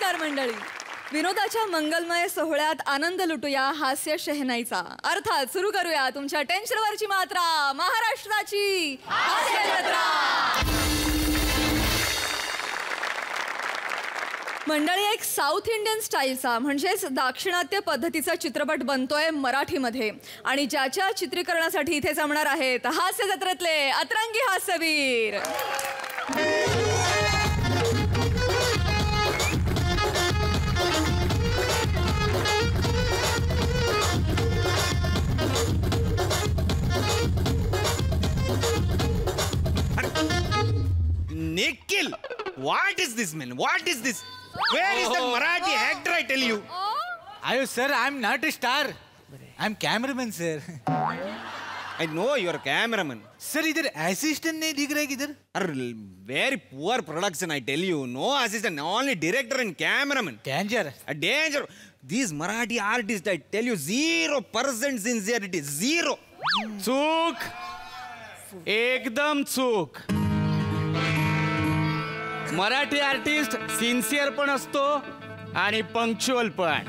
नमस्कार मंडळी. विनोदाच्या मंगलमय सोहळ्यात आनंद लुटूया हास्य शहनाईचा. अर्थात सुरू करूया तुमच्या टेन्शनवरची मात्रा, महाराष्ट्राची हास्य जत्रा. मंडळी, एक साऊथ इंडियन स्टाईलचा म्हणजेच दाक्षिणात्य पद्धतीचा चित्रपट बनतोय मराठीमध्ये आणि ज्याच्या चित्रीकरणासाठी इथे जमणार आहेत हास्य जत्रेतले अतरंगी हास्यवीर. Nikhil, what is this, man? What is this? Where is that Marathi actor, I tell you? Ayo, sir, I'm not a star. I'm cameraman, sir. I know you're a cameraman. Sir, इधर assistant नहीं दिख रहा है किधर? Very poor production, I tell you. No assistant, only director and cameraman. Danger. A danger. These Marathi artists, I tell you, 0% sincerity. Zero. चूक, एकदम चूक. Marathi artist sincere पण असतो आणि पंक्च्युअल पण.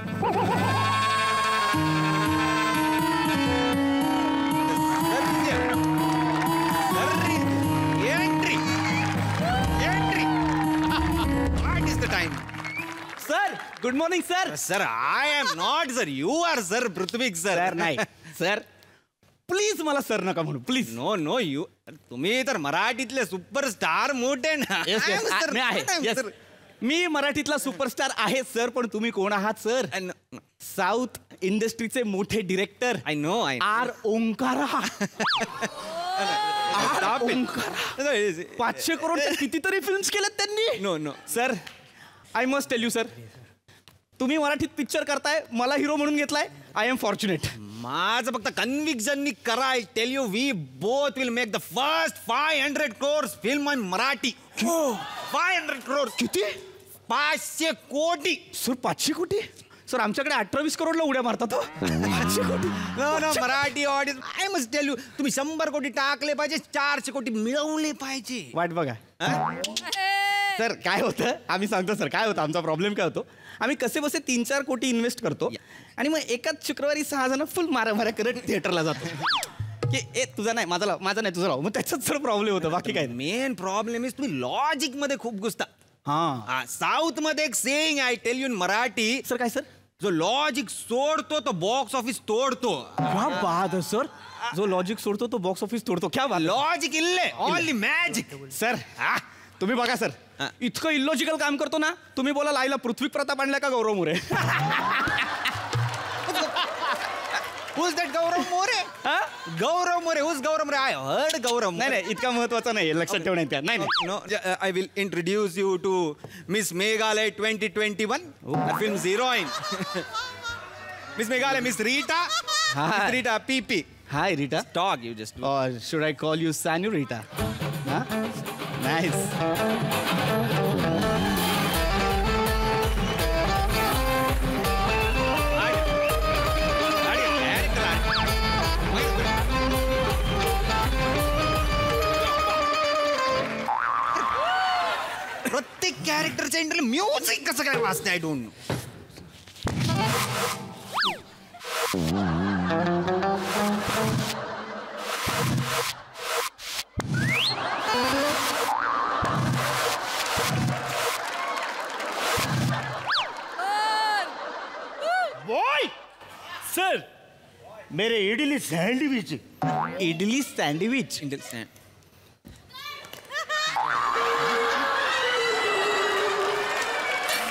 What is the time? Sir, good morning sir. Sir, I am not, sir. You are, sir, Prithvik, sir. Sir नाही sir, please मला sir नका म्हणू प्लीज. No, you. तुम्ही तर मराठीतले सुपरस्टार मोठे ना. मी आहे. मी मराठीतला सुपरस्टार आहे सर, पण तुम्ही कोण आहात सर? साऊथ इंडस्ट्रीचे मोठे director. I know. R Onkara. 500 करोडच्या कितीतरी फिल्म्स केल्यात त्यांनी. No. Sir, I must tell you sir, तुम्ही मराठीत पिक्चर करताय, मला हिरो म्हणून घेतलाय. I am fortunate. माझं फक्त कन्व्हिक्शननी करा. I tell you, we both will make the first 500 crores film on Marathi. 500 crores. किती? 500 कोटी. सर 500 कोटी? सर आमच्याकडे 18-20 करोडला उड्या मारतात. 500 कोटी? No, Marathi audience. I must tell you, तुम्ही 100 कोटी टाकले पाहिजे, 400 कोटी मिळवले पाहिजे. वाट बघा सर, काय होतं आम्ही सांगतो सर. काय होतं आमचा प्रॉब्लेम, काय होतो, आम्ही कसे बसे 3-4 कोटी इन्व्हेस्ट करतो आणि मग एकाच शुक्रवारी 6 जण फुल मारा करत थिएटरला जातो की ए तुझा नाही माझा नाही तुझा राहू. मग त्याचाच सर प्रॉब्लेम होतो, बाकी काय. मेन प्रॉब्लेम इज तुम्ही लॉजिक मध्ये खूप घुसता. हा, साऊथ मध्ये एक saying I tell you in Marathi. Sir काय सर? जो लॉजिक सोडतो तो बॉक्स ऑफिस तोडतो. क्या बात है सर, जो लॉजिक सोडतो तो बॉक्स ऑफिस तोडतो. क्या बात. लॉजिक इल्ले ओनली मॅजिक. सर तुम्ही बघा सर, इतकं इलॉजिकल काम करतो ना. तुम्ही बोला आईला पृथ्वी प्रताप आणला का गौरव More? Who's that Gaurav More? Gaurav More. Who's Gaurav More? I heard गौरव. नाही, इतका महत्वाचा नाही, लक्षात ठेवण्यात. नाही. No, I will introduce you to Miss Meghalaya 2021. Film's heroine. Miss Meghalaya, Miss Rita. Miss Rita PP. Hi Rita. Talk you just. Or should I call you Sanu Rita? Huh? Nice. प्रत्येक कॅरेक्टरच्या एंडला music कसं काय वाजते, I don't know. Boy sir, मेरे idli sandwich. Idli sandwich.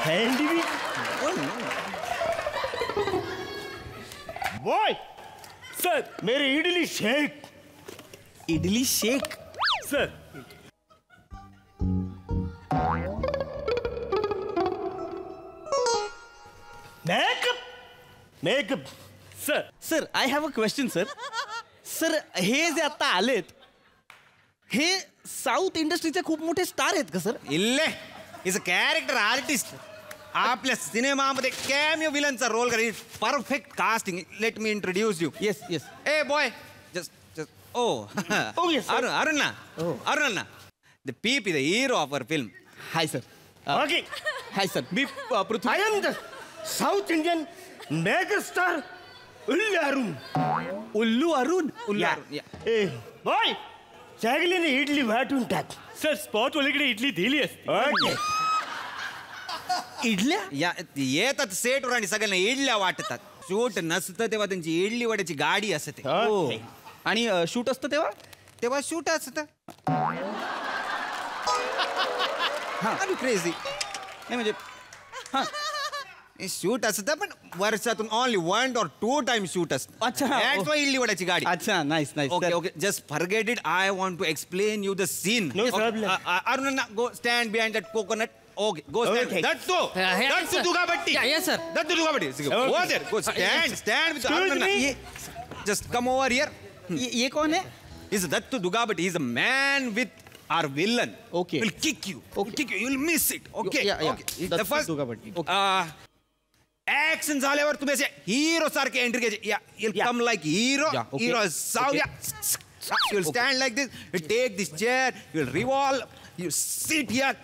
Sandwich boy sir, मेरे idli shake. Idli shake sir. Makeup sir. Sir I have a question sir. Sir हे जे आता आलेत हे साऊथ इंडस्ट्रीचे खूप मोठे स्टार आहेत का सर? इल्ले इज अ कॅरेक्टर आर्टिस्ट. आपल्या सिनेमामध्ये कॅमियो विलनचा रोल करेल. Perfect casting. Let me introduce you. Yes yes. A boy, just Oh, oh yes, sir. Aruna. Oh. Aruna. The PP, the hero of our film. Hi, sir. Okay. Hi sir me Prithvi I am the South Indian megastar Ullu Arun. उल्लू Arun Hey, boy, चांगल्याने इडली वाटून टाक. Sir spot वलीकडे idli दिली असते. Okay. इडल्या या येतात सेटवर आणि सगळ्यांना इडल्या वाटतात. शूट नसतं तेव्हा त्यांची इडली वड्याची गाडी असते. हो आणि शूट असतं तेव्हा तेव्हा शूट असतं. आम्ही क्रेझी नाही म्हणजे हां शूट असतं पण वर्षातून ओनली 1 or 2 टाइम शूट असतं. अच्छा. That's why इडली वड्याची गाडी. अच्छा nice nice Okay, okay. Just forget it. I want to explain you the scene. No problem. Aruna, go stand behind that coconut. Okay, go stand. Okay. That's so. here, That's sir. Dugabatti. Yes, sir. That's Dugabatti. Go there. Go stand. Stand with Aruna. Just come over here. ये कौन है He's Dattu Dugabatti. He's a man with our villain. Okay. Will kick you. Okay. Kick you. You'll miss it. Okay. Yeah, yeah. Okay. Dattu The first. Dugabatti. Action झाल्यावर तुम्ही असे hero सारखे entry घ्यायची. Yeah. You'll come like hero. Yeah, okay. Hero sound. Okay. Yeah. You'll stand like this. You take this chair. You'll revolve. You sit here.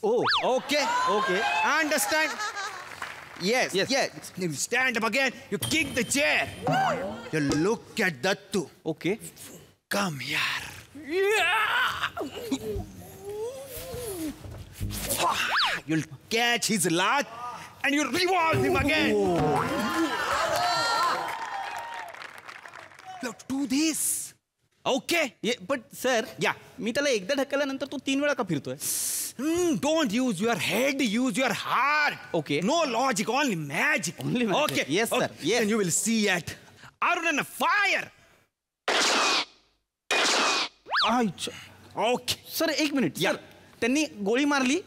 Oh. Okay. Okay. Understand? Yes. Yes. Yes. You stand up again. You kick the chair. You look at Dattu. Okay. Come here. You'll catch his laugh and you revolve him again. Now do this. Okay? पण sir Yeah. मी त्याला एकदा ढकलल्यानंतर तू 3 वेळा का फिरतोय Don't use your head, use your heart. Okay. No logic, only magic. Only magic. Okay. Yes, sir. Okay. Yes. And you will see it. Arun and fire. Okay. Sir एक minute Yeah. Sir त्यांनी गोळी मारली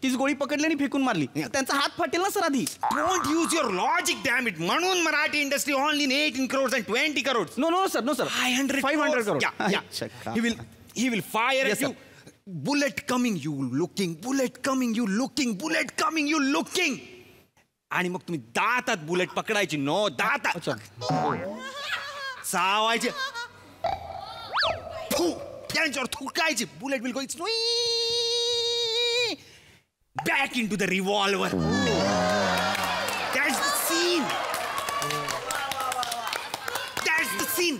तीच गोळी पकडली आणि फेकून मारली त्यांचा हात फाटेल ना सर आधी Don't use your logic, damn it. म्हणून Marathi industry only in 18 crores and 20 crores. No no sir no sir 500 500 crores. Yeah, yeah. अच्छा. He will fire Yes, at you. sir. Bullet coming, you looking. Bullet coming, you looking. Bullet coming, you looking. आणि मग तुम्ही दातात bullet पकडायची. No दातात. अच्छा चावायचे. फू, त्यांच्यावर थुकायचे. Bullet will go it's back into the revolver. That's the scene. That's the scene.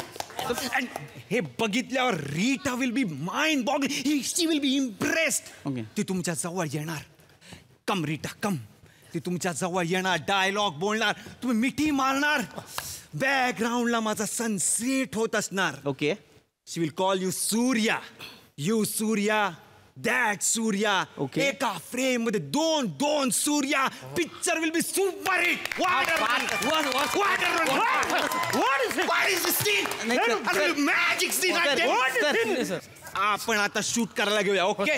And हे बघितल्यावर Rita will be mind boggling. She will be impressed. Okay. ती तुमच्या जवळ येणार. कम रीटा कम. ती तुमच्या जवळ येणार. डायलॉग बोलणार. तुम्ही मिठी मारणार. बॅकग्राऊंडला माझा सनसेट होत असणार. Okay she will call you Surya. You Surya. That Surya. Okay. एका फ्रेम मध्ये दोन Surya. Picture will be super hit. What is the scene? नाही, sir, sir. Magic scene. I tell you. Sir, sir, sir. आपण आता शूट करायला घेऊया. ओके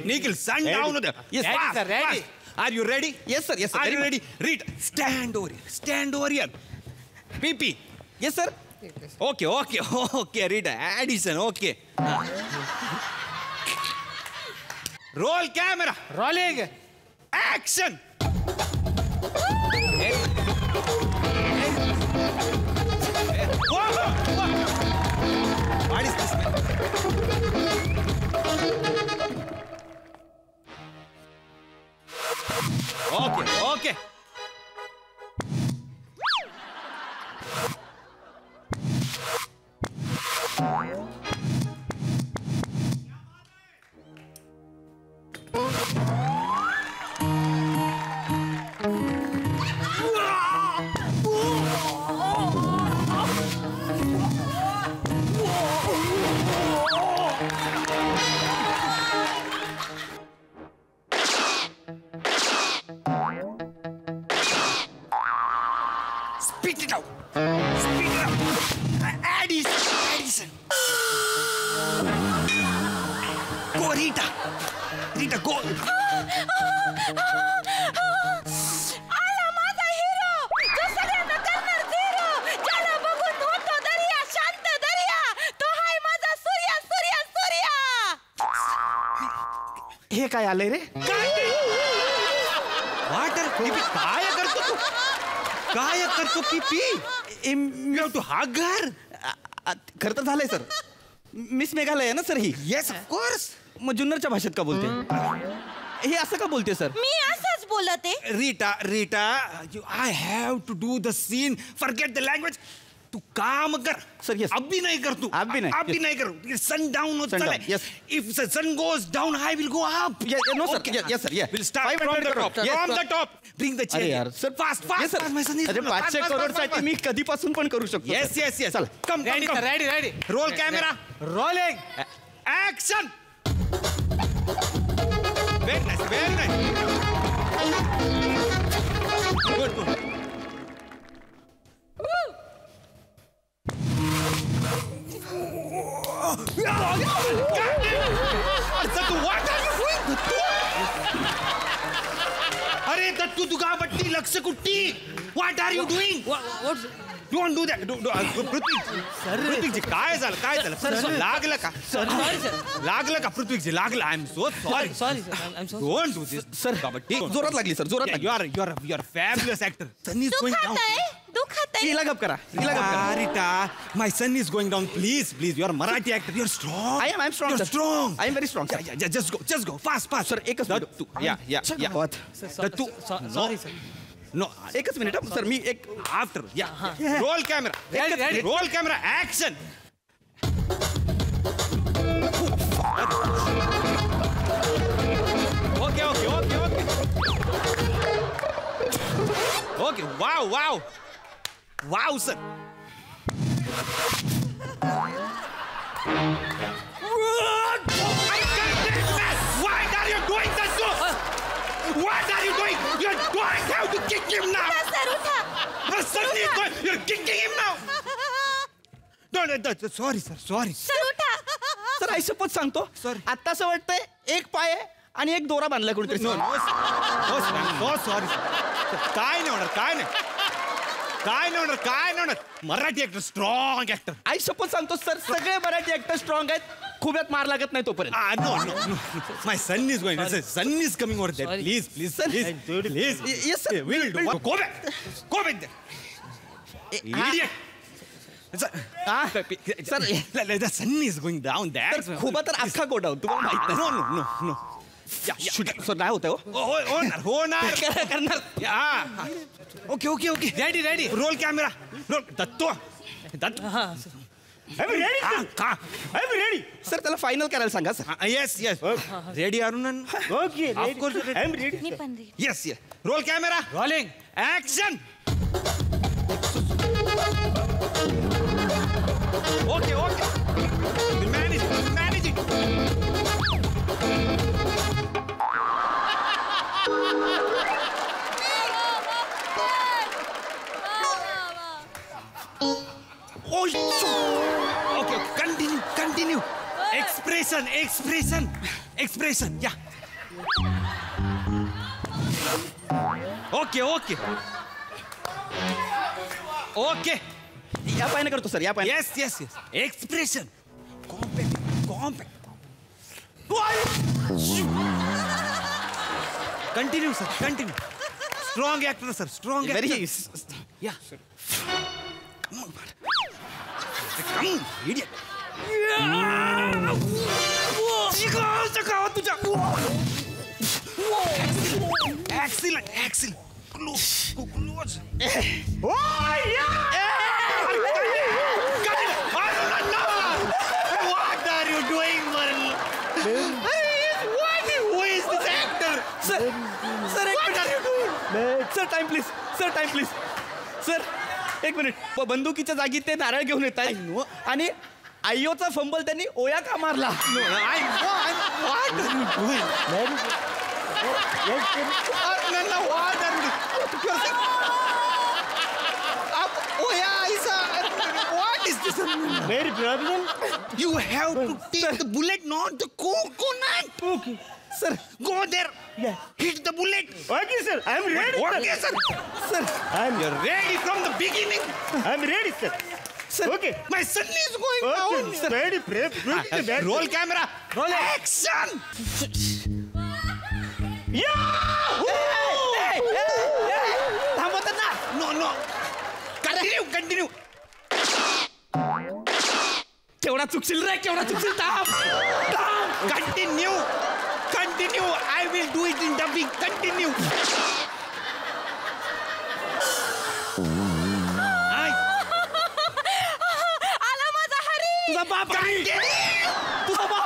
निखिल सनडाऊन होतं. Yes, ready, sir, ready. Are you ready? Yes, sir. Yes, sir. Are Very you much. Ready? Read. Stand over here. पीपी. Yes, sir. Okay read. Audition. Okay. Roll camera. Rolling. Action. What is this, man? Okay. Spit it out. Addison. Go, Rita, go. आला माझा hero जो सगळ्यांना करणार zero ज्याला बघून होतो दर्या शांत दर्या तो हाय माझा सूर्या हे काय आलंय रे वाटर पीपी काय करतो पीपी? You have to hug her. खरं तर झालंय सर मिस मेघालय आहे ना sir he? Yes of course. मग जुन्नरच्या भाषेत का बोलते? हे असं का बोलते सर? मी असंच बोलते. Rita I have to do the scene. Forget the language. तू काम कर. Sir, yes. अभी नहीं कर तू. अभी नहीं. अभी नहीं कर. सन डाउन होता Sun है. down, yes. If the sun goes down, I will go up. No sir. Okay. Yes sir. Yeah. We'll start from the top. Yes, From sir. the top. Bring the chair. अरे यार sir Fast. Yes, sir. My son is. अरे 500 करोडसाठी मी कधीपासून पण करू शकतो. Yes. चला. Come. Ready. Roll camera. Rolling. Action. Very nice. Good. अरे दत्तू दुगापट्टी लक्ष कुट्टी. What are you doing? Don't do that. Prithviji काय झालं? लागलं का? लागलं का पृथ्वीजी? लागलं. I am so sorry. Don't do this sir kabaddi. जोरात लागली सर, जोरात लागली. You are fabulous actor. Sun is going down. दुखत आहे. हिला गप करा. Rita, my son is going down. Please. You are Marathi actor. You are strong. I am strong. You're strong. I am very strong. Yeah, just go. Fast. Sir एकच minute. तू. Yeah. तू. Sorry, sir. No. एकच minute sir. मी एक After. Yeah. Roll camera. Ready. Roll camera. Action. Okay. Wow, sir. What are you doing, Tatsu? What are you doing? You don't have to kick him now. Sir उठा. The son is going. You're kicking him now. No. Sorry, sir. Sorry. Sir उठा. Sir I शपथ सांगतो. Sorry. आता असं वाटतंय एक पाय आहे आणि एक दोरा बांधलाय कुठेतरी. No, sorry. काय नाही होणार. Marathi actor, strong actor. आई शपथ सांगतो सर, सगळे मराठी ऍक्टर स्ट्रॉंग आहेत. खुब्यात मार लागत नाही तोपर्यंत. No. My son is going. Son is coming over there. Please. Please. Yes, sir. We'll do. Go back. there. Idiot. Sir The sun is going down there. खुबा तर अख्खा गोडा तुम्हाला माहित नाही. No. सर नाही होत होणार. करणार. Okay. Ready. Roll camera. Datto. I'm ready, sir. I'm ready. Sir त्याला फायनल करायला सांगा sir. Yes. Ready, Arunan? Okay, Of ready. course. I'm ready. मी पण ready. Yes. Roll camera. Rolling. Action. Okay. We'll manage it. Oh, okay. Continue. Expression. Yeah. Okay. या Payne करतो sir, या Payne. Yes. Expression. Compact. Continue, sir. Strong actor, sir. Strong actor. Very. Yeah. Come on, idiot. Excellent. Close. Oh, yeah! What are you doing, Varun? Who is this actor? Sir What are you doing? Sir time please. Sir एक minute. बंदुकीच्या जागी ते नारळ घेऊन येत आहेत आणि आईयोचा fumble त्यांनी ओया का मारला? What are you doing? No, what are you doing? Oya, Isa. What is this? Very problem. You have to take the bullet, not the coconut. Okay. Sir Go there. Yeah. Hit the bullet. Okay, sir. I'm ready. Okay, sir. You're ready from the beginning. I'm ready, sir. Sir. Okay. My son is going down. Okay. Ready, brave. Roll camera. Roll action. थांबवतात ना. No. Continue. तेवढा केवढा चुकशील रे, केवढा चुकशील. Continue I will do it in dubbing. Continue. आला माझा हरी. तुझा बाप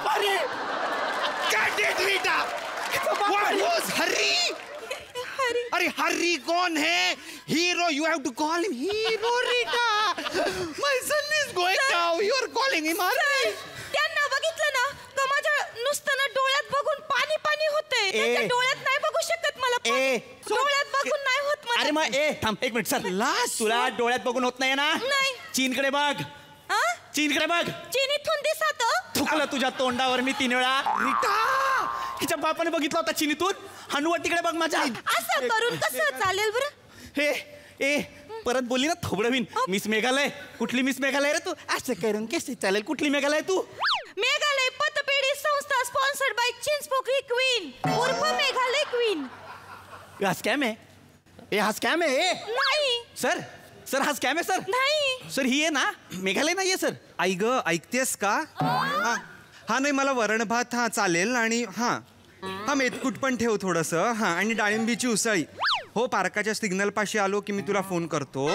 अरे. अरे हरी कौन है? Hero. You have to call him hero. Rita, my son is going now. You are calling him Hari. त्यांना बघितलं ना का माझ्या नुसतं ना डोळ्यात बघून पाणी पाणी होतंय. त्यांच्या डोळ्यात नाही बघू शकत मला. डोळ्यात बघून नाही होत मला. अरे मग थांब एक मिनिट सर. तुला डोळ्यात बघून होत नाही ना? नाही. चीनकडे बघ. चीनकडे बघ. चीन इथून दिसत. थुकलं तुझ्या तोंडावर मी 3 वेळा. रीटा, तिच्या बापाने बघितला होता चीनीतून. हनुवटीकडे बघ माझ्या. असं करून कसं चालेल बरं? हे परत बोलली ना थोबडवीन. मिस मेघालय. कुठली मिस मेघालय रे तू? असं करून कसे चालेल? कुठली मेघालय तू? मेघालय पतपेढी संस्था स्पॉन्सर्ड बाय चिंचपोकली क्वीन उर्फ मेघालय क्वीन. हा स्कॅम आहे. हा स्कॅम आहे. नाही सर हा स्कॅम आहे सर. नाही सर ही आहे ना मेघालय नाहीये सर. आई ग, ऐकतेस का? हा नाही, मला वरण भात हा चालेल. आणि हा मेतकूट पण ठेव थोडंसं. हा, आणि डाळिंबीची उसळी. हो, पार्काच्या सिग्नल पाशी आलो की मी तुला फोन करतो.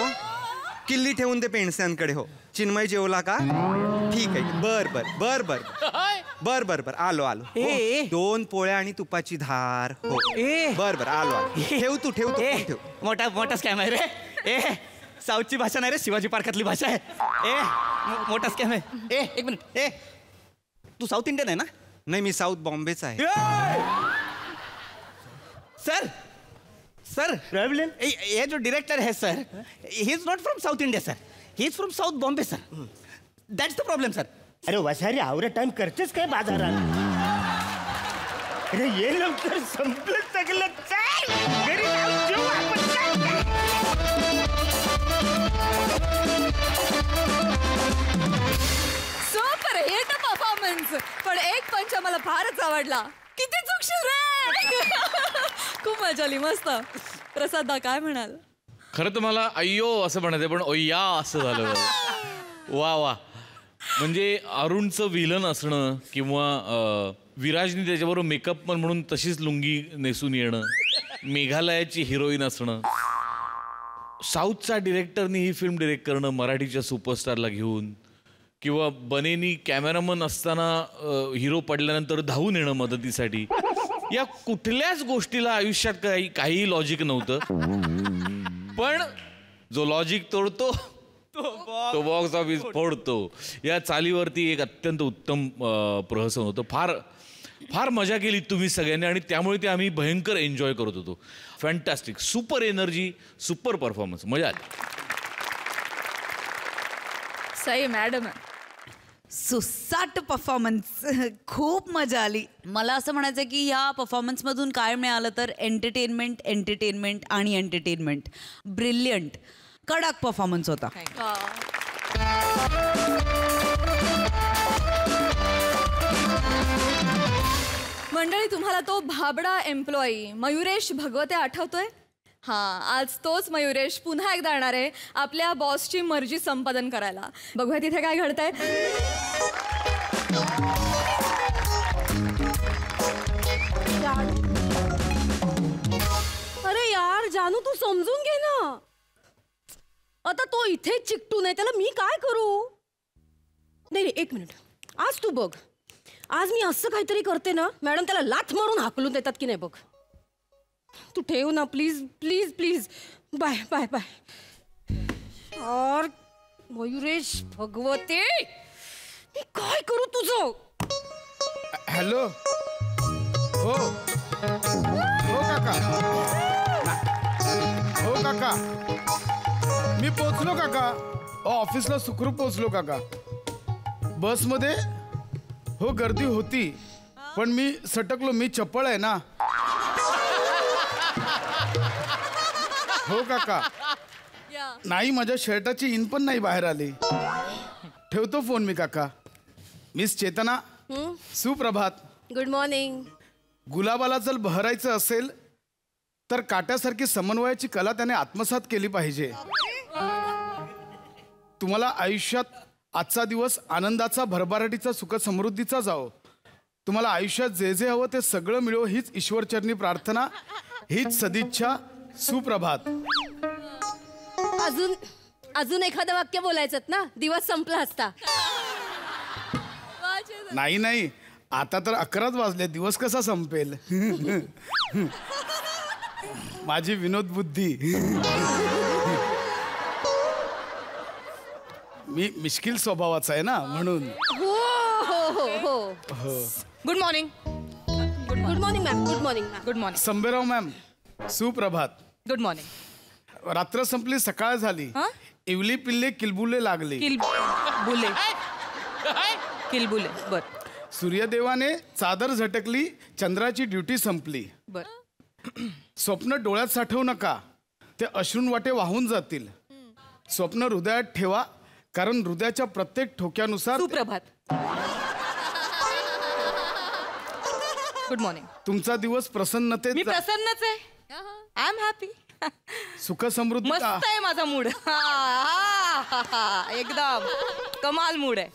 किल्ली ठेवून दे पेंडस्यांकडे. हो. चिन्मय जेवला का? ठीक आहे. बर आलो. ए. 2 पोळ्या आणि तुपाची धार. हो. बर आलो. ठेव तू ठेव. मोठा स्कॅम आहे रे. साऊथची भाषा नाही रे, शिवाजी पार्कातली भाषा आहे. मोठा स्कॅम आहे. एक मिनिट. तू साऊथ इंडियन आहे ना? नाही, मी साऊथ बॉम्बेचा आहे. सर ये जो डायरेक्टर है sir, he is not from south India sir, he is from south Bombay sir. That's the problem sir. अरे वसारी आवरा टाइम करतेस काय बाजारात? अरे ये लवकर संपलं सगळं. चल घरी जाऊ, जेवू आपण. Super hit performance. पण एक पंच मला फारच आवडला. किती चुकशील रे. खूप मजा आली. मस्त. प्रसाद दा काय म्हणाल? खरं तर मला अय्यो असं म्हणायचं, पण ओय्या असं झालं. वा. म्हणजे अरुणचं विलन असणं किंवा विराजनी त्याच्याबरोबर मेकअप पण म्हणून तशीच लुंगी नेसून येणं, मेघालयाची हिरोईन असणं, साऊथचा डिरेक्टरनी ही फिल्म डिरेक्ट करणं मराठीच्या सुपरस्टारला घेऊन, किंवा बनेनी कॅमेरामन असताना हिरो पडल्यानंतर धावून येणं मदतीसाठी, या कुठल्याच गोष्टीला आयुष्यात काहीही लॉजिक नव्हतं. पण जो लॉजिक तोडतो तो बॉक्स ऑफिस फोडतो. या चालीवरती एक अत्यंत उत्तम प्रहसन होतं. फार मजा केली तुम्ही सगळ्यांनी, आणि त्यामुळे ते आम्ही भयंकर एन्जॉय करत होतो. Fantastic. Super energy, super performance. मजा आली. सही मॅडम. सुसाट परफॉर्मन्स. खूप मजा आली. मला असं म्हणायचं की ह्या परफॉर्मन्समधून काय मिळालं तर एंटरटेनमेंट आणि एंटरटेनमेंट. ब्रिलियंट, कडक परफॉर्मन्स होता. मंडळी, तुम्हाला तो भाबडा एम्प्लॉई मयुरेश भगवते आठवतोय? आज तोच मयुरेश पुन्हा एकदा येणार आहे आपल्या बॉसची मर्जी संपादन करायला. बघूया तिथे काय घडतंय. अरे यार जानू, तू समजून घे ना. आता तो इथे चिकटू नाही, त्याला मी काय करू? नाही एक मिनिट. आज तू बघ, आज मी असं काहीतरी करते ना, मॅडम त्याला लाथ मारून हाकलून देतात की नाही बघ. तू ठेव ना please please please. Bye bye bye. यार मयुरेश भगवते, मी काय करू तुझं? हॅलो. हो काका. हो काका, मी पोचलो काका. ऑफिसला सुखरूप पोचलो काका. बसमध्ये हो गर्दी होती, पण मी सटकलो. मी चप्पळ आहे ना. हो काका. नाही, माझ्या शर्टाची इन पण नाही बाहेर आली. ठेवतो फोन मी काका. मिस चेतना, सुप्रभात. Good morning. गुलाबाला जर बहरायचं असेल तर काट्यासारखी समन्वयाची कला त्याने आत्मसात केली पाहिजे. तुम्हाला आयुष्यात आजचा दिवस आनंदाचा, भरभराटीचा, सुख समृद्धीचा जाओ. तुम्हाला आयुष्यात जे जे हवं ते सगळं मिळो हीच ईश्वरचरणी प्रार्थना, हीच सदिच्छा. सुप्रभात. अजून एखादं वाक्य बोलायचं ना, दिवस संपला असता. नाही आता तर 11च वाजले, दिवस कसा संपेल. माझी विनोद बुद्धी. मी मिश्किल स्वभावाचा आहे ना, म्हणून. हो. Good morning. Good morning ma'am. Good morning ma'am. Good morning. Sambherao ma'am, सुप्रभात. Good morning. रात्र संपली, सकाळ झाली. इवली पिल्ले किलबुले लागले. किलबुले. बर. सूर्यदेवाने चादर झटकली, चंद्राची ड्युटी संपली. बर. स्वप्न डोळ्यात साठवू नका, ते अश्रून वाटे वाहून जातील. स्वप्न हृदयात ठेवा, कारण हृदयाच्या प्रत्येक ठोक्यानुसार. सुप्रभात. Good morning. तुमचा दिवस प्रसन्नतेत मी प्रसन्नच आहे. I am happy. सुख समृद्धी. मस्त आहे माझा मूड. एकदम कमाल मूड आहे.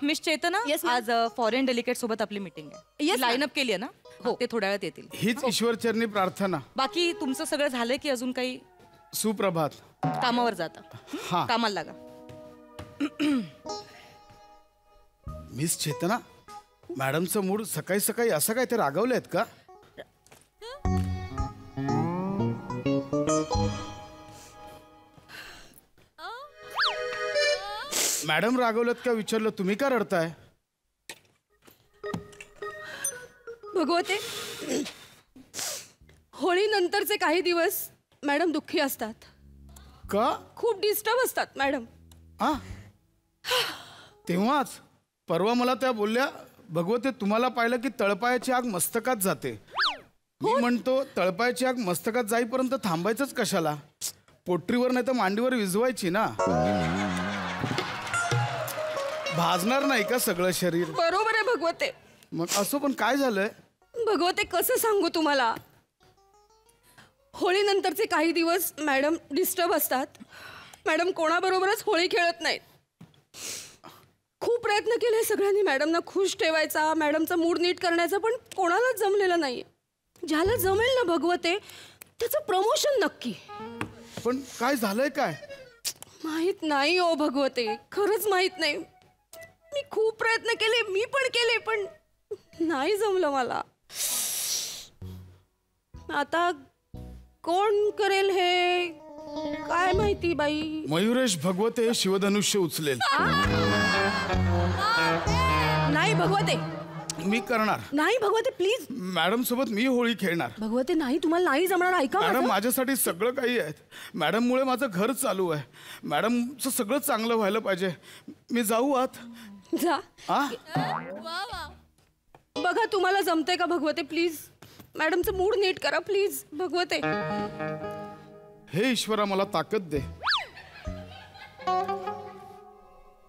मिस चेतना, आज फॉरेन डेलिकेट सोबत आपली मीटिंग आहे. लाईनअप केली आहे ना? हो, ते थोड्या वेळात येतील. हीच ईश्वरचरणी प्रार्थना. बाकी तुमचं सगळं झालंय की अजून काही? सुप्रभात. कामावर जाता. हा, कामाला लागा. मिस चेतना, मॅडमचं मूड सकाळी सकाळी असं काय ते रागवलेत का? मॅडम रागवलेत का विचारलं, तुम्ही का रडताय? भगवते, होळी नंतरचे काही दिवस मॅडम दुःखी असतात. का? खूप डिस्टर्ब असतात मॅडम. तेव्हाच परवा मला त्या बोलल्या, भगवते तुम्हाला पाहिलं की तळपायाची आग मस्तकात जाते. मी म्हणतो तळपायाची आग मस्तकात जाईपर्यंत थांबायचंच कशाला? पोटरीवर नाही तर मांडीवर विझवायची ना. भाजणार नाही का सगळं शरीर? बरोबर आहे भगवते. मग असो, पण काय झालंय? भगवते कसं सांगू तुम्हाला, होळी नंतरचे काही दिवस मॅडम डिस्टर्ब असतात. मॅडम कोणाबरोबरच होळी खेळत नाहीत. खूप प्रयत्न केले सगळ्यांनी मॅडमना खुश ठेवायचा, मॅडमचा मूड नीट करण्याचा, पण कोणालाच जमलेलं नाही. ज्याला जमेल ना भगवते, त्याचं प्रमोशन नक्की. पण काय झालंय काय? माहित नाही ओ भगवते, खरंच माहित नाही. मी खूप प्रयत्न केले, मी पण केले, पण नाही जमलं मला. आता कोण करेल हे काय माहिती बाई. मयुरेश भगवते शिवधनुष्य उचलेल. नाही भगवते, मी करणार. नाही भगवते प्लीज. मॅडम सोबत मी होळी खेळणार. भगवते नाही, तुम्हाला नाही जमणार. ऐका मॅडम, माझं. माझ्यासाठी सगळं काही आहे. मॅडम मुळे माझं घर चालू आहे. मॅडमचं सगळं चांगलं व्हायला पाहिजे. मी जाऊ आत. जा. आ? बघा तुम्हाला जमतंय का भगवते, प्लीज. मॅडमचं मूड नीट करा प्लीज भगवते. हे ईश्वरा मला ताकद दे.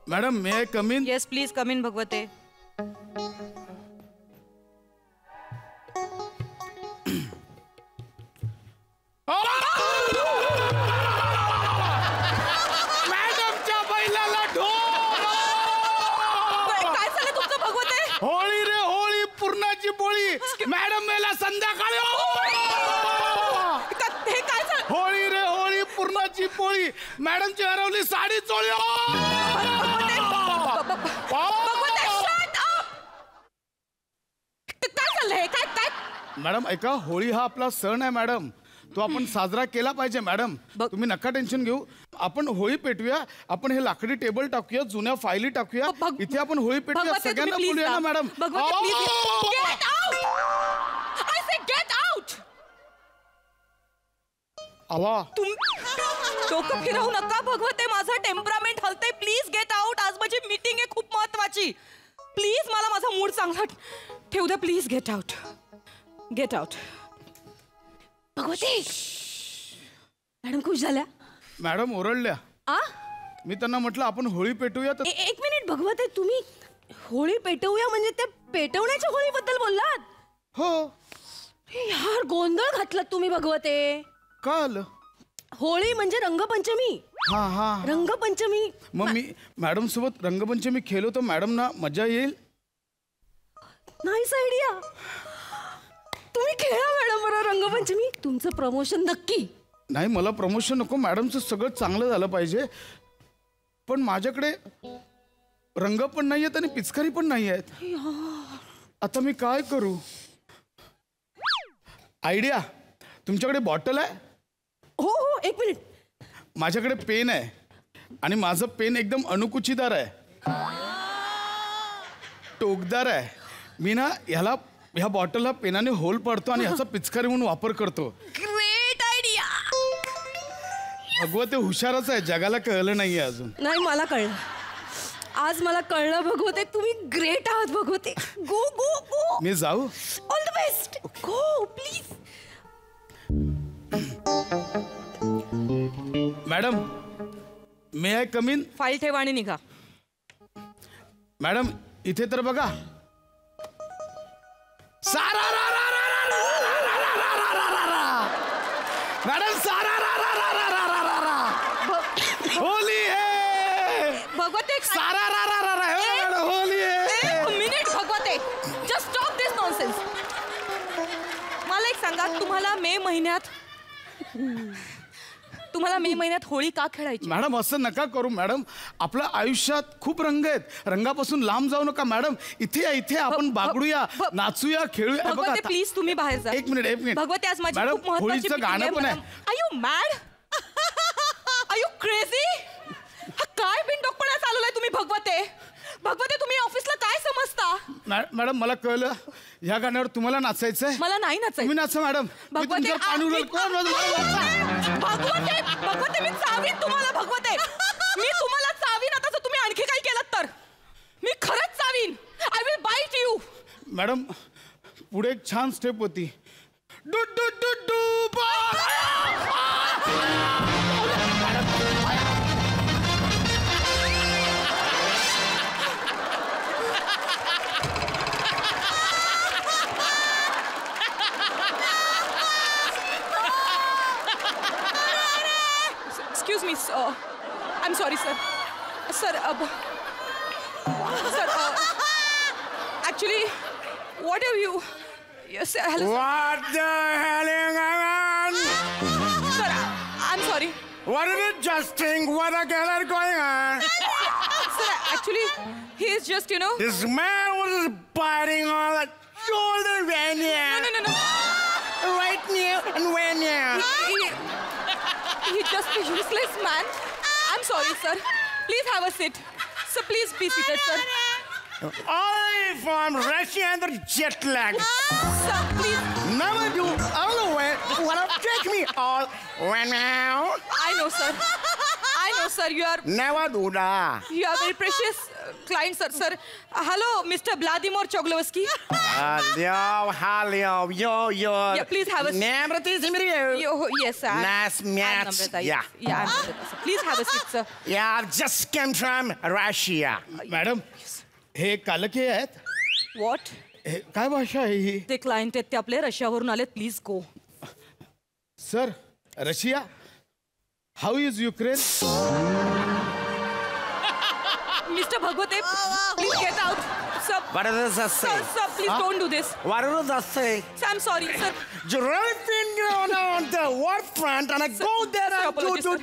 Madam, may I come in? Yes please come in Bhagwate. मॅडमच्या बैलाला ढोल. काय झालं तुमचं भगवते? होळी रे होळी, पूर्णाची पोळी. मॅडम मेला संध्याकाळी. हे काय झालं? होळी रे होळी, पूर्णाची पोळी. मॅडमची हरवली साडी चोळी. काय चाललंय? काय काय? मॅडम ऐका, होळी हा आपला सण आहे मॅडम. तो आपण साजरा केला पाहिजे मॅडम. तुम्ही नका टेन्शन घेऊ. आपण होळी पेटूया. आपण हे लाकडी टेबल टाकूया, जुन्या फायली टाकूया. इथे आपण होळी पेटूया, सगळ्यांना बोलूया ना मॅडम. आवा, डोकं फिरवू नका भगवते, माझं टेम्परामेंट हलतंय. Please get out. आज माझी मीटिंग आहे खूप महत्वाची. प्लीज मला माझा मूड चांगला ठेवू द्या. Please get out. Get out. भगवते, मॅडम खुश झाल्या. मॅडम ओरडल्या. मी त्यांना म्हटलं आपण होळी पेटूया. तर एक मिनिट भगवते, तुम्ही होळी पेटवूया म्हणजे ते पेटवण्याच्या होळीबद्दल बोललात? हो. यार गोंधळ घातलात तुम्ही भगवते. का आलं? होळी म्हणजे रंगपंचमी. हा हा रंगपंचमी. मग मी मॅडम सोबत रंगपंचमी खेळलो तर मॅडम ना मजा येईल. Nice idea. तुम्ही खेळा मॅडम बरोबर रंगपंचमी. तुमचं प्रमोशन नक्की. नाही मला प्रमोशन नको, मॅडमचं सगळं चांगलं झालं पाहिजे. पण माझ्याकडे रंग पण नाही आहेत आणि पिचकारी पण नाही आहेत. आता मी काय करू? आयडिया. तुमच्याकडे बॉटल आहे? हो हो, एक मिनिट. माझ्याकडे पेन आहे आणि माझं पेन एकदम अणुकुचीदार आहे, टोकदार आहे. मी ना ह्या बॉटलला पेनाने होल पाडतो आणि ह्याचा पिचकारी म्हणून वापर करतो. Great idea. भगवते हुशारच आहे, जगाला कळलं नाहीये अजून. नाही मला कळलं. आज मला कळलं भगवते. तुम्ही ग्रेट आहात भगवते. गो गो गो. मी जाऊ? All the best. Go please. Madam may I come in? File ठेवा आणि निघा. मॅडम इथे तर बघा. सारा रा रा रा रा रा रा रा रा रा रा रा रा. मॅडम सारा रा रा रा रा रा रा रा रा. होली है भगवते. सारा रा रा रा रा. मॅडम होली है. एक मिनिट भगवते. जस्ट स्टॉप दिस नॉनसेन्स. मला एक सांगा, तुम्हाला मे महिन्यात होळी का खेळायची? मॅडम असं नका करू मॅडम. आपल्या आयुष्यात खूप रंग आहेत. रंगापासून लांब जाऊ नका मॅडम. इथे या, इथे आपण बागडूया, नाचूया, खेळूया. बघा भगवते आता. प्लीज तुम्ही बाहेर जा. एक मिनिट भगवते आज माझी मॅडम, खूप महत्त्वाची होळीचं गाणं पण आहे. Are you mad? Are you crazy? हा काय बिनडोकपणा चालवलाय तुम्ही भगवते? भगवते तुम्ही ऑफिसला काय समजता? मॅडम मला कळलं, ह्या गाण्यावर तुम्हाला नाचायचंय. मला नाही नाचायचं. तुम्ही नाचा मॅडम. मी तुमच्यावर पाणी उडवेल. कोण भगवते भगवते मी चावीन तुम्हाला. भगवते मी तुम्हाला चावीन. आता जर तुम्ही आणखी काही केलं तर मी खरंच चावीन. I will bite you. Madam पुढे एक छान स्टेप होती. डू डू डू डू बा. Excuse me, sir. I'm sorry, sir. Sir, actually, what have you? Yes, hello. What the hell is going on? Sir, I'm sorry. What did you just think? What the hell is going on? Sir, actually, he is just, you know. This man was biting on the shoulder right here. No. Right near and when near. He's just a useless man. I'm sorry, sir. Please have a sit. Sir, please be seated, sir. Only from Russia and the jet lag. Sir, please. Never do all the way. Wanna take me all when now? I know, sir. You are Never do that. very precious client, sir. Sir, hello, Mr. Vladimir Choglovsky. Hello, yo. Yeah, please have a seat. Namrata Simriyo. Yes, sir. Nice match. I'm Namrata. Yeah. Yeah, I'm Namrata, sir. Please have a seat, sir. Yeah, I just came from Russia. Madam हे कालके आहेत. What? हे काय भाषा आहे ही? ते client आहेत ते आपले रशियावरून आलेत. Please go. Sir Russia. How is Ukraine? Mr. Bhagwate, please get out. Sir, What does that say? sir, please don't do this. What does that say? Sir, I'm sorry, sir. You really think you're on the war front and I go there sir, and apologies, sir.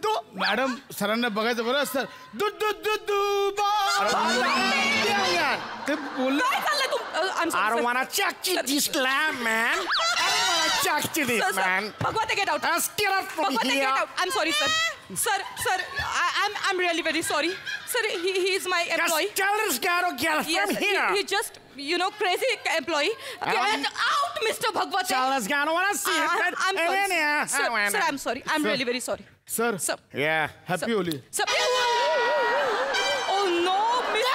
do. Madam सरांना बघायचं बरं sir. ते बोलले. काय चाललंय I'm sorry, I don't sir. wanna check to this land, man. I don't wanna check to this, Sir, man. Bhagwate, get out. Let's get up from Bhagwate, here. get out. I'm sorry, sir. Sir, I'm really very sorry. Sir, he is my employee. Just tell this guy to get Yes, from here. he just, crazy employee. Get out, Mr. Bhagwate. Tell this guy I don't wanna see him. I'm sorry. Sir, I'm sorry. I'm really very sorry. Sir Sir. Yeah. Happy Holy. Sir. Oh no, Mr.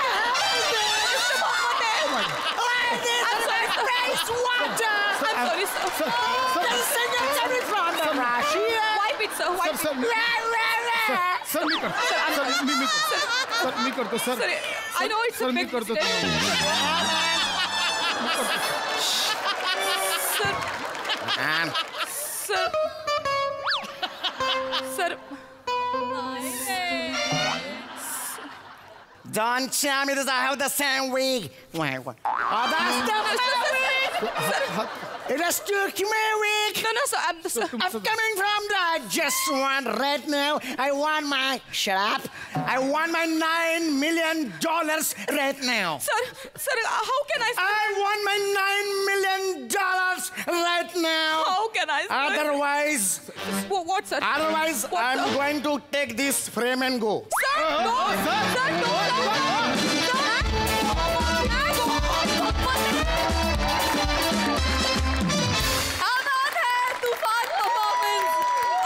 Bhagwate. I'm sorry, sir. I'm sorry, sir. Wipe it, sir. Wipe it. Sir मी करतो. Sir Sir, I know it's sir a मी big करतो. Sir. Man. Sir. Don't tell me that I have the same wig. Why? Oh, that's the wig. It is Turkmen wig. No, sir. I'm coming from the just one right now. I want my shut up. I want my $9 million right now. Sir, how can I? I want my $9 million right now. How can I? Otherwise, What, sir? otherwise, What, I'm sir? going to take this frame and go. Sir, no, sir, no. तुफान performance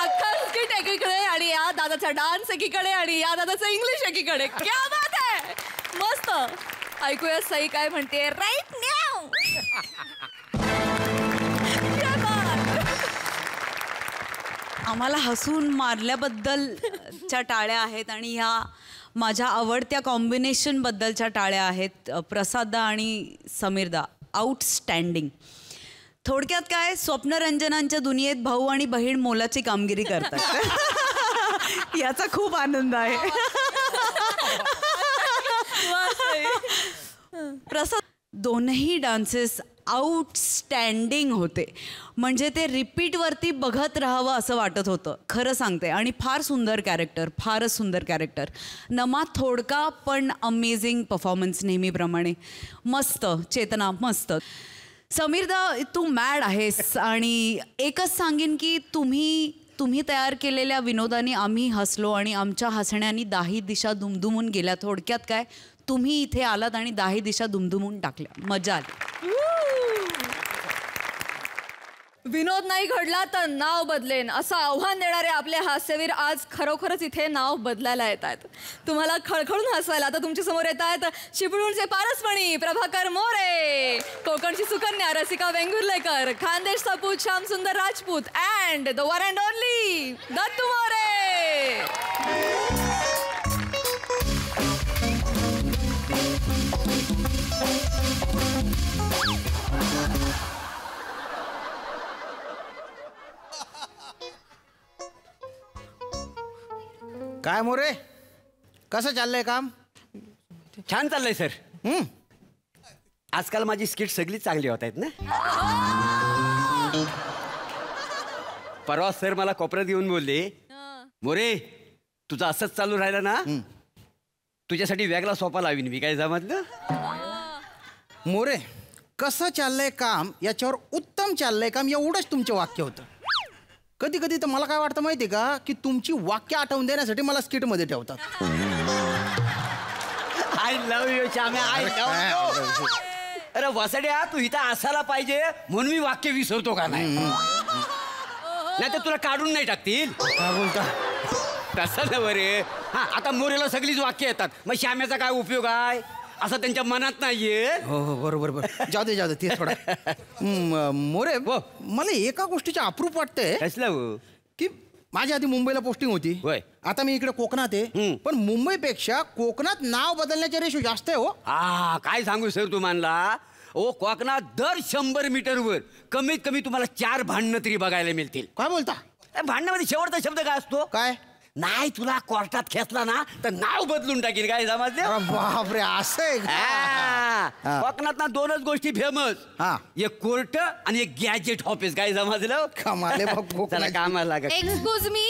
अख्खा skit एकीकडे आणि या दादाचा dance एकीकडे आणि या दादाचं इंग्लिश एकीकडे क्या बात आहे मस्त ऐकूया सई काय म्हणते राईट नाव आम्हाला हसून मारल्याबद्दलच्या टाळ्या आहेत आणि ह्या माझ्या आवडत्या कॉम्बिनेशन बद्दलच्या टाळ्या आहेत प्रसाददा आणि समीरदा आउटस्टँडिंग. थोडक्यात काय स्वप्नरंजनांच्या दुनियेत भाऊ आणि बहीण मोलाची कामगिरी करतात याचा खूप आनंद आहे. प्रसाद दोनही डान्सेस आउटस्टँडिंग होते म्हणजे ते रिपीटवरती बघत राहावं असं वाटत होतं खरं सांगते. आणि फार सुंदर कॅरेक्टर फारच सुंदर कॅरेक्टर. नमा थोडका पण अमेझिंग परफॉर्मन्स नेहमीप्रमाणे मस्त. चेतना मस्त. समीरदा तू मॅड आहेस आणि एकच सांगेन की तुम्ही तयार केलेल्या विनोदाने आम्ही हसलो आणि आमच्या हसण्याने दाही दिशा दुमदुमून गेल्या. थोडक्यात काय तुम्ही इथे आलात आणि दाही दिशा दुमदुमून टाकल्या. मजा आली. विनोद नाही घडला तर नाव बदलेन असं आव्हान देणारे आपले हास्यवीर आज खरोखरच इथे नाव बदलायला येत आहेत. तुम्हाला खळखळून हसवायला आता तुमच्या समोर येत आहेत चिपळूणचे पारसमणी प्रभाकर मोरे, कोकणची सुकन्या रसिका वेंगुर्लेकर, खानदेश सपूत Shyamsundar Rajput and the one and only Dattu More. काय मोरे कसं चाललंय काम? छान चाललंय सर. आजकाल माझी स्किट सगळी चांगली होत आहेत ना. परवा सर मला कोपऱ्यात येऊन बोलले मोरे तुझं असंच चालू राहिलं ना तुझ्यासाठी वेगळा सोपा लावीन मी. काय समजलं? मोरे कसं चाललंय काम याच्यावर उत्तम चाललंय काम एवढंच तुमचं वाक्य होतं. कधी कधी तर मला काय वाटतं माहिती का की तुमची वाक्य आठवून देण्यासाठी मला स्किट मध्ये ठेवतात. आय लव्ह यू श्याम्या. I love you. अरे वसड्या तू इथं असायला पाहिजे म्हणून मी वाक्य विसरतो का नाही. नाही तर तुला काढून नाही टाकतील. काय बोलता? तसं ना बरे. हा आता मोरेला सगळीच वाक्य येतात मग श्याम्याचा काय उपयोग आहे असं त्यांच्या मनात नाहीये. हो हो बरोबर बरोबर. जाऊ दे ते थोडा. मोरे मला एका गोष्टीचं अप्रूप वाटतंय. कसलं? की माझ्या आधी मुंबईला पोस्टिंग होती. होय. आता मी इकडे कोकणात आहे पण मुंबईपेक्षा कोकणात नाव बदलण्याचा रेशो जास्त आहे हो. हा काय सांगू सर तुम्हाला ओ कोकणात दर 100 मीटरवर कमीत कमी तुम्हाला 4 भांडणं तरी बघायला मिळतील. काय बोलता? भांडणामध्ये शेवटचा शब्द काय असतो? काय? नाही तुला कोर्टात खेचला ना तर नाव बदलून टाकील. काय समजलं? बापरे असं आहे का? कोकणात ना 2च गोष्टी फेमस. एक कोर्ट आणि एक गॅजेट ऑफिस. काय समजलं? कमाले चला कामाला लागा. एक्सक्यूज मी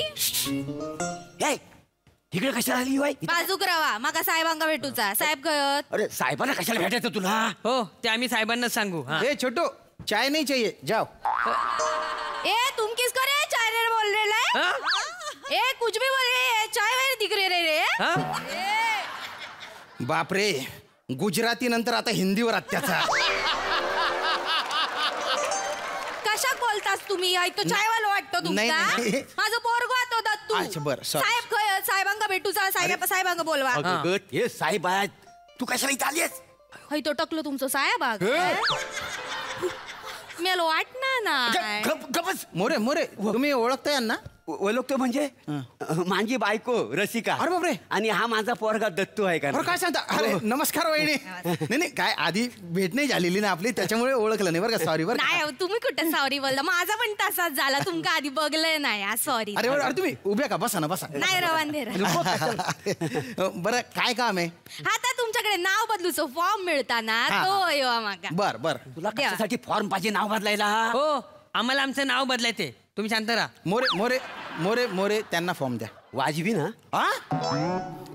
इकडे कशाला आली बाई? बाजूक राहा माका साहेबांका भेटूचा. साहेब कळत. अरे साहेबांना कशाला भेटायचं तुला? हो ते आम्ही साहेबांना सांगू. ए छोटू चाय नहीं चाहिए जाओ. ए तुम किस करे चाय रे बोल रहे है? ए कुछ भी बोल रहे है चाय वाले दिख रहे रे. बापरे गुजराती नंतर आता हिंदीवर अत्याचार. कशाक बोलतास तुम्ही? तो चाय वाला वाटतो नाही, तुमचा. नाही. माझं पोरगो आतो दत्तू. अच्छा, बरं, sorry. साहेब कळत साहेबांका भेटूचा. साहेबांका बोलवा. अगं, हे साहेब आहेत. तू कशाला इथं आलीस? हय तो टकलो तुमचं साहेब मेलो वाटना ना. मोरे मोरे तुम्ही ओळखता यांना? ओळखतो म्हणजे माझी बायको रसिका. अरे बापरे. आणि हा माझा पोरगा दत्तू आहे का? अरे काय सांगता. अरे नमस्कार वहिनी. नाही नाही काय आधी भेट नाही झालेली ना आपली, त्याच्यामुळे ओळखलं नाही बरं का. सॉरी बरं. नाही तुम्ही कुठे सॉरी बोलता, माझा पण तसाच झाला. तुमका आधी बघलंय नाही. सॉरी. अरे अरे तुम्ही उभ्या का, बसा ना बसा. नाही रवांधेर. बरं काय काम आहे? हा तर तुमच्याकडे नाव बदलूचो फॉर्म मिळताना तो येवा मागा. बर बर. तुला कशासाठी फॉर्म पाहिजे नाव बदलायला? हो आम्हाला आमचं नाव बदलायचे, तुम्ही शांत राहा. मोरे मोरे मोरे मोरे त्यांना फॉर्म द्या. वाजवी ना?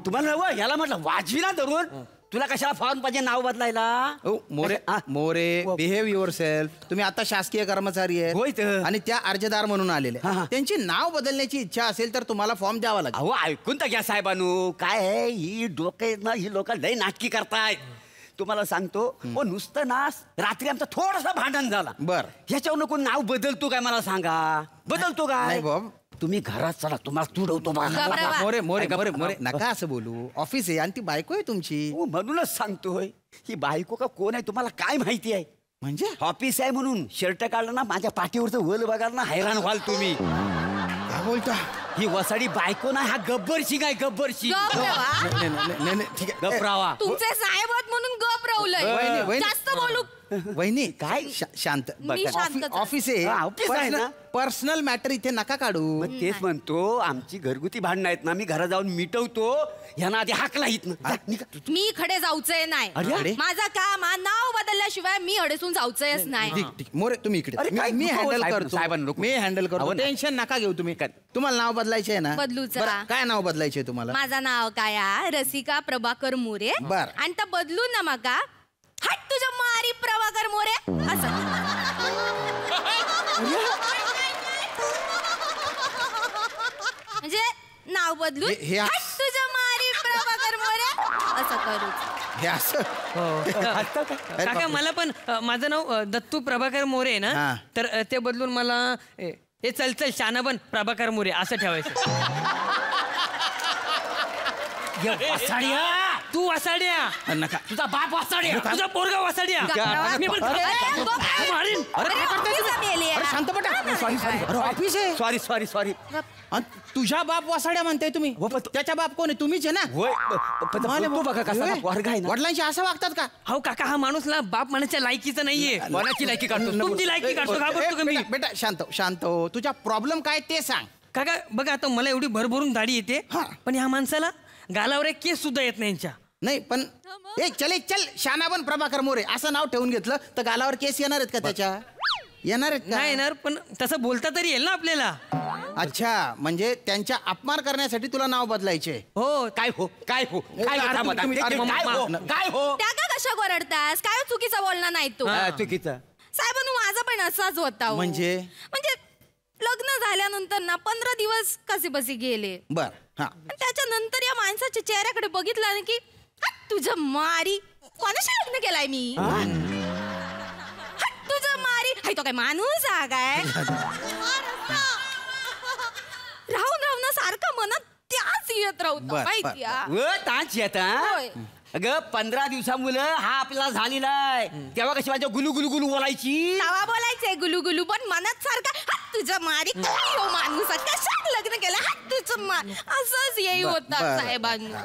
तुम्हाला नवं याला म्हटलं वाजवी ना धरून. तुला कशाला फॉर्म पाहिजे नाव बदलायला? More More behave your self. तुम्ही आता शासकीय कर्मचारी आहेत आणि त्या अर्जदार म्हणून आलेले. त्यांची नाव बदलण्याची इच्छा असेल तर तुम्हाला फॉर्म द्यावा लागेल. अहो ऐकून तर घ्या साहेबानू. काय आहे ही डोके ना, ही लोक लय नाटकी करतायत. तुम्हाला सांगतो नुसतं ना रात्री आमचं थोडस भांडण झाला. बर. ह्याच्यावर कोण नाव बदलतो काय मला सांगा? बदलतो काय? नाही बाब. तुम्ही घरात चला, तुम्हाला तुडवतो. मोरे मोरे मोरे मोरे नका असं बोलू. ऑफिस आहे आणि ती बायको आहे तुमची. म्हणूनच सांगतोय ही बायको का कोण आहे तुम्हाला काय माहिती आहे? म्हणजे ऑफिस आहे म्हणून शर्ट काढलं ना माझ्या पाठीवरचं वल बघाल ना हैराण व्हाल तुम्ही. काय बोलता? ही वसाडी बायको ना, हा गब्बर सिंग आहे. गब्बर सिंग. ठीक आहे गप्रावा. तुमचे साहेब आहेत म्हणून गप रवलंय. जास्त बोलू. वहिनी काय शांत. मी शांतच आहे. ऑफिस ऑफिस आहे ना. पर्सनल मॅटर इथे नका काढू. तेच म्हणतो आमची घरगुती भांडणं आहेत ना, मी घरात जाऊन मिटवतो. ह्याना आधी हाकला हित ना. मी खडे जाऊचंय नाही. माझं काम नाव बदलल्याशिवाय मी अडसून जाऊचंयच नाही. मोरे तुम्ही इकडे. मी हँडल करतो. मी हँडल करतो. टेन्शन नका घेऊ तुम्ही. तुम्हाला नाव बदलायचे आहे ना? बदलूच. काय नाव बदलायचे तुम्हाला? माझं नाव काय रसिका प्रभाकर मोरे. बर. आणि तर बदलून ना माका हट तुझ्या मारी प्रभाकर मोरे असं. म्हणजे नाव बदलून हट तुझ्या मारी प्रभाकर मोरे असं करू. हे असं काका मला पण माझं नाव दत्तू प्रभाकर मोरे आहे ना, तर ते बदलून मला हे चल चल शानाबन प्रभाकर मोरे असं ठेवायचं. तू वासाड्या. नका. तुझा बाप वासाड्या. तुझा पोरगा वासाड्या. मी पण मारीन. शांत पटा. ऑफिस आहे. Sorry sorry sorry. तुझ्या बाप वासाड्या म्हणताय तुम्ही? त्याच्या बाप कोण आहे? तुम्हीच आहे ना? बघा कसा वर्ग आहे ना. वडिलांशी असं वागतात का? हो काका हा माणूस ना बाप म्हणायच्या लायकीचा नाहीये. कोणाची लायकी काढतो? तुमची लायकी काढतो. घाबरतो का मी? बेटा शांत शांत हो. तुझा प्रॉब्लेम काय ते सांग. काका बघा आता मला एवढी भरभरून दाढी येते, पण ह्या माणसाला गालावर एक केस सुद्धा येत नाही यांच्या. नाही पण चल शानाबन प्रभाकर मोरे असं नाव ठेवून घेतलं तर गालावर केस येणार आहेत का त्याच्या? येणार आहेत का? नाही येणार, पण तसं बोलता तरी येईल ना आपल्याला. अच्छा म्हणजे त्यांच्या अपमान करण्यासाठी तुला नाव बदलायचे? हो. काय हो काय हो काय हो त्या का कशा गोरडतास? काय चुकीचं बोलणार नाही तू. चुकीचं साहेबांनो माझा पण असाच होता. म्हणजे लग्न झाल्यानंतर ना 15 दिवस कसे बसे गेले. बर. त्याच्यानंतर या माणसाच्या चेहऱ्याकडे बघितलं ना की तुझं मारी कोणाशी लग्न केलाय मी? तुझं मारी हाय तो काय माणूस हा काय? राहून राहून ना सारखं मनात त्याच येत राहतो माहिती. अगं 15 दिवसामुळं हा आपल्याला झालेला आहे. तेव्हा कशी माझ्या गुलू गुलू गुलू बोलायची. नावा बोलायचंय गुलू गुलू, पण मनात सारखा तुझं मारी माणूस कशात लग्न केलं तुझं मार असंच येई होता साहेबांना.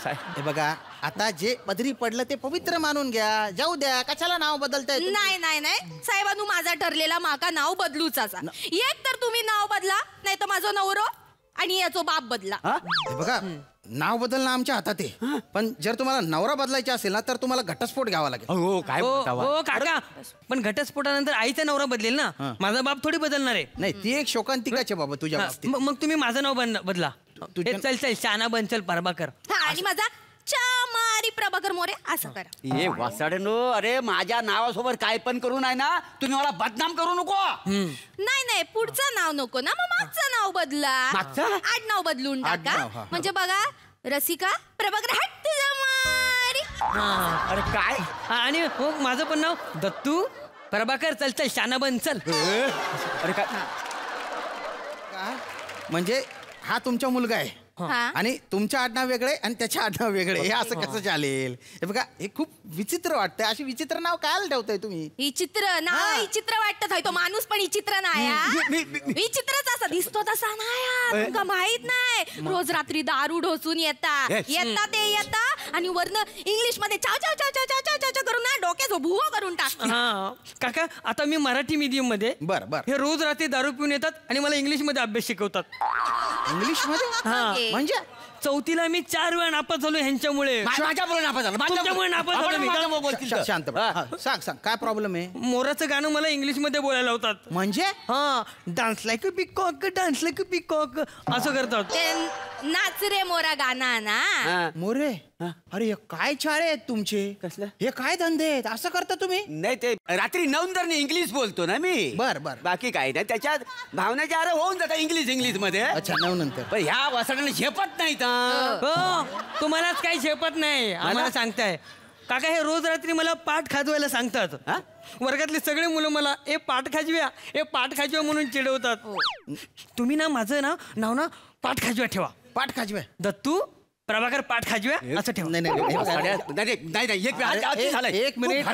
हे बघा आता जे पदरी पडलं ते पवित्र मानून घ्या. जाऊ द्या. कशाला नाव बदलताय? नाही नाही नाही साहेबांनो माझा ठरलेला माका नाव बदलूच असा. एक तर तुम्ही नाव बदला, नाही तर माझं नवरो आणि याचो बाप बदला. हे बघा नाव बदलणं आमच्या हातात आहे, पण जर तुम्हाला नवरा बदलायचा असेल ना तर तुम्हाला घटस्फोट घ्यावा लागेल. हो काय हो काका, पण घटस्फोटानंतर आईचा नवरा बदलेल ना, माझा बाप थोडी बदलणार आहे. नाही ती एक शोकांतिकाचे बाबा तुझ्या बाबतीत. मग तुम्ही माझं नाव बदला. चल चल शाना बन चल प्रभाकर. आणि माझा चामारी प्रभाकर मोरे असं करा. हे वासाड्यानो, अरे माझ्या नावासोबत काय पण करू नाही ना, तुम्ही मला बदनाम करू नको. नाही नाही पुढचं नाव नको ना, मग मागचं नाव बदला. आडनाव बदलून टाका. म्हणजे बघा रसिका प्रभाकर हट तुझ्या मारी. अरे काय? आणि माझं पण नाव दत्तू प्रभाकर चल चल शाना बन चल. अरे काय म्हणजे हा तुमचा मुलगा आहे? आणि तुमचं आडनाव वेगळे आणि त्याचे आडनाव वेगळे हे असं कसं चालेल? हे बघा हे खूप विचित्र वाटतंय. अशी विचित्र नाव काय ठेवताय तुम्ही? ही चित्र ना चित्र वाटत तो माणूस पण चित्र नाही ही चित्रच असा दिसतो तसा नाही तुमका माहित नाही. रोज रात्री दारू ढोसून येता आणि वरनं इंग्लिश मध्ये चाव चाव चाव चाव चाव चाव चाव करून ना डोक्याचं भुवं करून टाकता. काका आता मी मराठी मीडियम मध्ये बर बर हे रोज रात्री दारू पिऊन येतात आणि मला इंग्लिश मध्ये अभ्यास शिकवतात. इंग्लिश मध्ये म्हणजे चौथीला मी 4 वेळा नापास झालो ह्यांच्यामुळे. माझ्यामुळे नापास झालो. तुमच्यामुळे नापास झालो मी. शांत सांग काय प्रॉब्लेम आहे? मोराचं गाणं मला इंग्लिश मध्ये बोलायला लावतात. म्हणजे dance like a peacock dance like a peacock असं करतात. नाच रे मोरा गाणा ना. मोरे अरे हे काय चाळे आहेत तुमचे? कसलं? हे काय धंदे आहेत? असं करता तुम्ही? नाही ते रात्री नवंदरने इंग्लिश बोलतो ना मी. बर बाकी काय नाही त्याच्यात भावनाच्या आरे होऊन जातात इंग्लिश मध्ये. अच्छा नंतर पण ह्या वासडाने झेपत नाही तुम्हालाच काही झेपत नाही आम्हाला सांगताय. काका हे रोज रात्री मला पाठ खाजवायला सांगतात. वर्गातले सगळे मुलं मला ए पाठ खाजव्या म्हणून चिडवतात. तुम्ही ना माझं नाव ना पाठ खाजव्या ठेवा. पाठ खाजव्या दत्तू प्रभाकर पाठ खाजव्या असं ठेवा. एक minute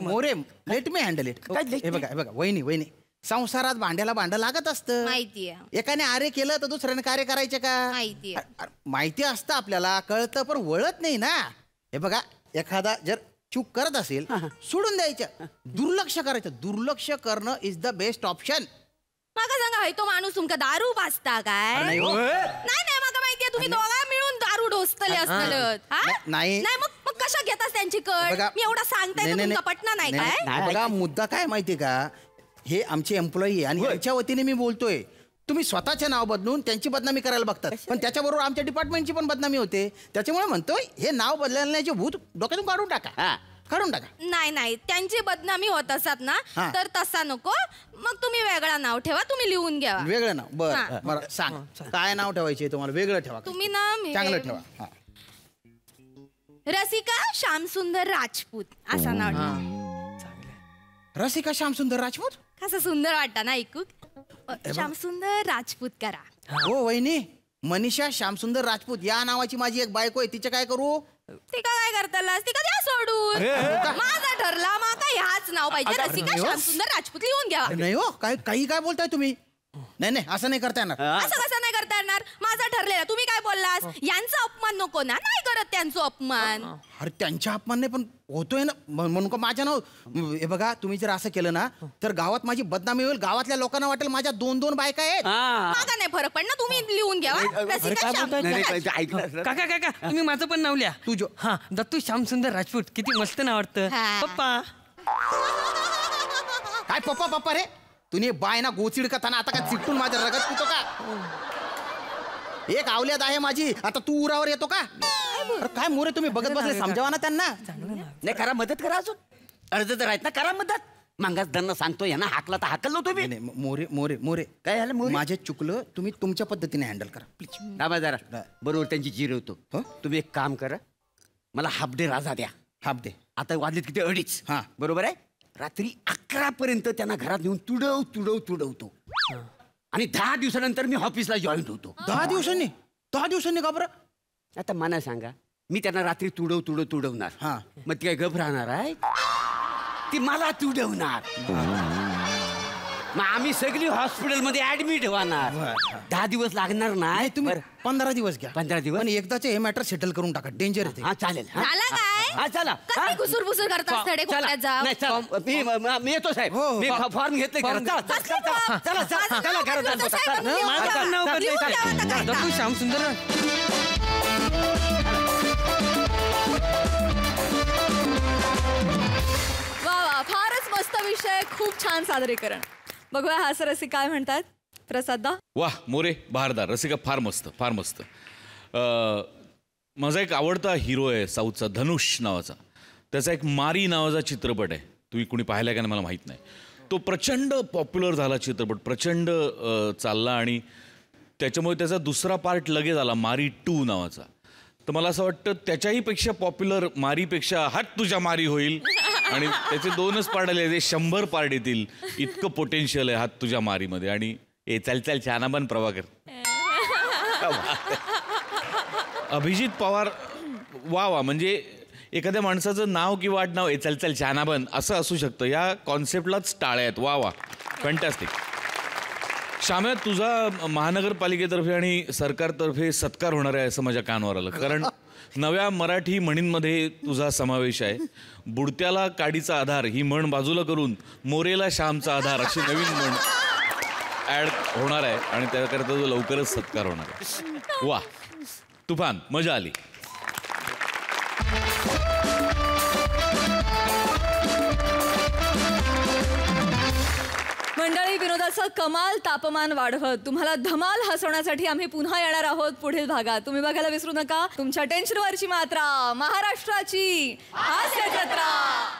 More let me handle it. हे बघा वहिनी संसारात भांड्याला भांडं लागत असतं. माहितीये. एकाने आरे केलं तर दुसऱ्याने कार्य करायचे का? माहितीये. माहिती असतं आपल्याला कळतं पण वळत नाही ना. हे बघा एखादा जर चूक करत असेल सोडून द्यायचं. दुर्लक्ष करायचं. दुर्लक्ष करणं इज द बेस्ट ऑप्शन. माका सांगा तो माणूस तुमका दारू पाजता काय? नाही माका माहितीये तुम्ही दोघा मिळून दारू ढोसतले असतलं. नाही मग कशा घेतास त्यांची कळ? मी एवढा सांगताय तुमका पटना नाही काय? बघा मुद्दा काय माहितीये का? हे आमचे एम्प्लॉई आहे आणि यांच्या वतीने मी बोलतोय. तुम्ही स्वतःचे नाव बदलून त्यांची बदनामी करायला बघतात पण त्याच्याबरोबर आमच्या डिपार्टमेंटची पण बदनामी होते. त्याच्यामुळे म्हणतोय हे नाव बदलण्याचे भूत डोक्यातून काढून टाका. नाही त्यांची बदनामी होत असतात ना तर तसा नको. मग तुम्ही वेगळा नाव ठेवा. तुम्ही लिहून घ्या वेगळं नाव. बरं सांग काय नाव ठेवायचे तुम्हाला? वेगळं ठेवा. तुम्ही ना चांगलं ठेवा. रसिका श्यामसुंदर राजपूत असं नाव ठेवा. रसिका श्यामसुंदर राजपूत कसं सुंदर वाटतं ना ऐकू. श्यामसुंदर राजपूत करा. हो वहिनी मनीषा श्यामसुंदर राजपूत या नावाची माझी एक बायको आहे. तिचे काय करू? ती काय करतालास? ती का द्या सोडून. माझा ठरला माका ह्याच नाव पाहिजे. रसिका श्यामसुंदर राजपूत लिहून घ्या. नाही हो काही काय बोलताय तुम्ही? नाही असं नाही करता येणार. असं कसं नाही करता येणार? माझा ठरलेला. तुम्ही काय बोललास? यांचा अपमान नको ना. नाही करत त्यांचा अपमान. अरे त्यांच्या अपमान नाही पण होतोय ना म्हणून का माझ्या नाव. हे बघा तुम्ही जर असं केलं ना तर गावात माझी बदनामी होईल. गावातल्या लोकांना वाटेल माझ्या 2 बायका आहेत. मागा नाही फरक पडणार. तुम्ही लिहून घ्या. काका तुम्ही माझं पण नाव लिहा. तुझं दत्तू श्यामसुंदर राजपूत. किती मस्त नाव वाटतं. पप्पा काय पप्पा रे? तुम्ही बाय ना गोचिड करताना आता काय चिटून माझ्या रगत पितो का? एक आवल्यात आहे माझी. आता तू उरावर येतो का? काय मोरे तुम्ही बघत बसले समजावा ना त्यांना. नाही करा मदत करा. अजून अर्ज तर आहेत ना करा मदत. मागास धन सांगतो यांना हाकला तर हाकल नव्हतो मी. मोरे काय झालं? माझे चुकलं. तुम्ही तुमच्या पद्धतीने हँडल करा प्लीज. दाबा जरा बरोबर त्यांची जिरवतो. तुम्ही एक काम करा मला हाफ डे राजा द्या. हाफ डे आता वाजलेत किती 2:30. बरोबर आहे. रात्री 11 पर्यंत त्यांना घरात नेऊन तुडवतो आणि 10 दिवसानंतर मी ऑफिसला जॉईन होतो. 10 दिवसांनी का बरं? आता मला सांगा मी त्यांना रात्री तुडवणार. मग ती काय गप राहणार आहे? ती मला तुडवणार. मग आम्ही सगळी हॉस्पिटलमध्ये ऍडमिट होणार. 10 दिवस लागणार नाही. तुम्ही 15 दिवस घ्या. 15 दिवस पण एकदाचे हे मॅटर सेटल करून टाका. डेंजर आहे. हा चालेल. झाला काय? चला कसली घुसूर करतात सडे कोपऱ्यात जा. मी येतो साहेब. मी फॉर्म घेतले. चला दत्तू श्यामसुंदर. वा फारच मस्त विषय. खूप छान सादरीकरण. बघूया हा सर असे काय म्हणतात. प्रसाद वाह मोरे बहारदार. रसिका फार मस्त. माझा एक आवडता हिरो आहे साऊथचा धनुष नावाचा. त्याचा एक मारी नावाचा चित्रपट आहे. तुम्ही कुणी पाहिला का नाही मला माहीत नाही. तो प्रचंड पॉप्युलर झाला चित्रपट. प्रचंड चालला आणि त्याच्यामुळे त्याचा दुसरा पार्ट लगेच आला मारी 2 नावाचा. तर मला असं वाटतं त्याच्याही पेक्षा पॉप्युलर मारीपेक्षा हात तुझ्या मारी होईल आणि त्याचे 2च पार्ट आले. ते 100 पार्ट येतील. इतकं पोटेन्शियल आहे हात तुझ्या मारीमध्ये. आणि चल छाना बन प्रभाकर. अभिजित पवार, वा वा. म्हणजे एखाद्या माणसाचं नाव किंवा आडनाव चल चल शहाणाबन असं असू शकतं. या कॉन्सेप्टलाच टाळ्या आहेत. वा वा, फॅन्टॅस्टिक. श्याम्या, तुझा महानगरपालिकेतर्फे आणि सरकारतर्फे सत्कार होणार आहे असं माझ्या कानावर आलं. कारण नव्या मराठी म्हणींमध्ये तुझा समावेश आहे. बुडत्याला काडीचा आधार ही म्हण बाजूला करून मोरेला श्यामचा आधार अशी नवीन म्हण ऍड होणार आहे आणि त्याकरता तो लवकरच सत्कार होणार आहे. वा, तुफान, मजा आली. मंडळी, विनोदाचं कमाल तापमान वाढवत तुम्हाला धमाल हसवण्यासाठी आम्ही पुन्हा येणार आहोत पुढील भागात. तुम्ही बघायला विसरू नका तुमच्या टेन्शनवरची मात्रा, महाराष्ट्राची हास्य जत्रा.